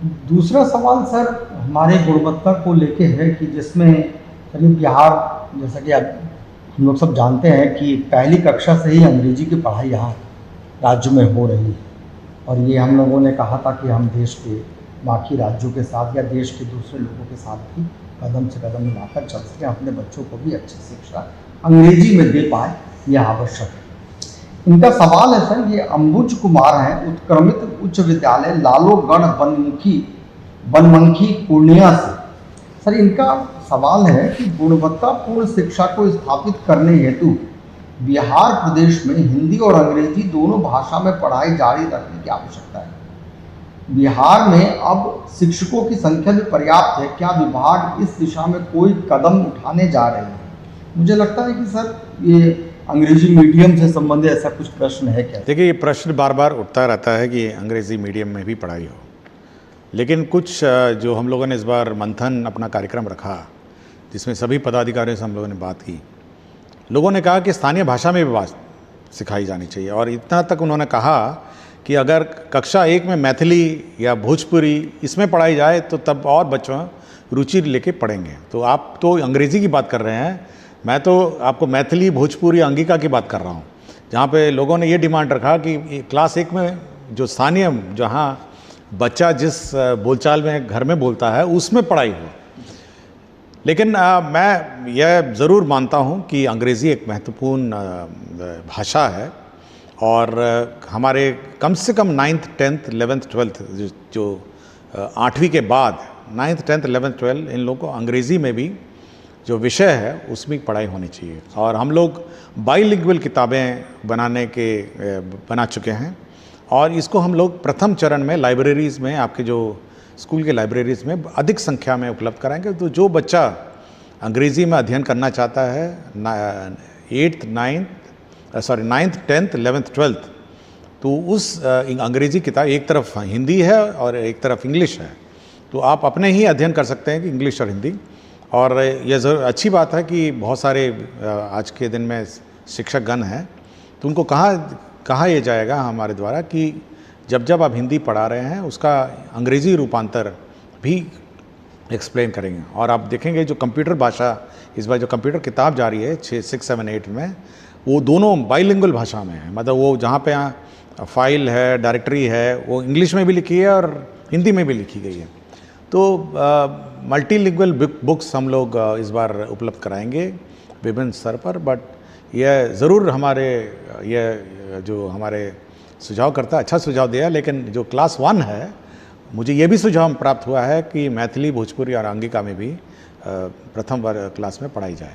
दूसरा सवाल सर हमारे गुणवत्ता को लेके है कि जिसमें करीब बिहार, जैसा कि अब हम लोग सब जानते हैं कि पहली कक्षा से ही अंग्रेजी की पढ़ाई यहाँ राज्य में हो रही है। और ये हम लोगों ने कहा था कि हम देश के बाकी राज्यों के साथ या देश के दूसरे लोगों के साथ भी कदम से कदम मिलाकर चल सकें, अपने बच्चों को भी अच्छी शिक्षा अंग्रेजी में दे पाए, यह आवश्यक है। इनका सवाल है सर, ये अंबुज कुमार हैं, उत्क्रमित उच्च विद्यालय लालोगढ़ बनमनखी पूर्णिया से। सर इनका सवाल है कि गुणवत्तापूर्ण शिक्षा को स्थापित करने हेतु बिहार प्रदेश में हिंदी और अंग्रेजी दोनों भाषा में पढ़ाई जारी रखने की आवश्यकता है। बिहार में अब शिक्षकों की संख्या भी पर्याप्त है, क्या विभाग इस दिशा में कोई कदम उठाने जा रहे हैं? मुझे लगता है कि सर ये अंग्रेजी मीडियम से संबंधित ऐसा कुछ प्रश्न है क्या? देखिए, ये प्रश्न बार बार उठता रहता है कि अंग्रेज़ी मीडियम में भी पढ़ाई हो, लेकिन कुछ जो हम लोगों ने इस बार मंथन अपना कार्यक्रम रखा, जिसमें सभी पदाधिकारियों से हम लोगों ने बात की, लोगों ने कहा कि स्थानीय भाषा में भी बात सिखाई जानी चाहिए। और इतना तक उन्होंने कहा कि अगर कक्षा 1 में मैथिली या भोजपुरी इसमें पढ़ाई जाए तो तब और बच्चों रुचि लेके पढ़ेंगे। तो आप तो अंग्रेज़ी की बात कर रहे हैं, मैं तो आपको मैथिली, भोजपुरी, अंगिका की बात कर रहा हूँ, जहाँ पे लोगों ने ये डिमांड रखा कि क्लास 1 में जो स्थानीय, जहाँ बच्चा जिस बोलचाल में घर में बोलता है उसमें पढ़ाई हो। लेकिन मैं यह ज़रूर मानता हूँ कि अंग्रेज़ी एक महत्वपूर्ण भाषा है और हमारे कम से कम 9th 10th 11th 12th जो 8वीं के बाद 9th 10th 11th 12th इन लोगों को अंग्रेज़ी में भी जो विषय है उसमें पढ़ाई होनी चाहिए। और हम लोग बाइलिंगुअल किताबें बना चुके हैं और इसको हम लोग प्रथम चरण में लाइब्रेरीज़ में, आपके जो स्कूल के लाइब्रेरीज़ में अधिक संख्या में उपलब्ध कराएंगे। तो जो बच्चा अंग्रेज़ी में अध्ययन करना चाहता है 9th 10th 11th 12th, तो उस अंग्रेज़ी किताब, एक तरफ हिंदी है और एक तरफ इंग्लिश है, तो आप अपने ही अध्ययन कर सकते हैं कि इंग्लिश और हिंदी। और यह ज़रूर अच्छी बात है कि बहुत सारे आज के दिन में शिक्षकगण हैं, तो उनको कहा यह जाएगा हमारे द्वारा कि जब जब आप हिंदी पढ़ा रहे हैं उसका अंग्रेज़ी रूपांतर भी एक्सप्लेन करेंगे। और आप देखेंगे जो कंप्यूटर भाषा, इस बार जो कंप्यूटर किताब जा रही है 6, 7, 8 में, वो दोनों बाइलिंगुअल भाषा में है। मतलब वो जहाँ पे फाइल है, डायरेक्टरी है, वो इंग्लिश में भी लिखी है और हिंदी में भी लिखी गई है। तो मल्टीलिंगुअल बुक्स हम लोग इस बार उपलब्ध कराएंगे विभिन्न स्तर पर। बट यह ज़रूर हमारे सुझावकर्ता अच्छा सुझाव दिया, लेकिन जो क्लास 1 है, मुझे ये भी सुझाव प्राप्त हुआ है कि मैथिली, भोजपुरी और अंगिका में भी प्रथम क्लास में पढ़ाई जाए।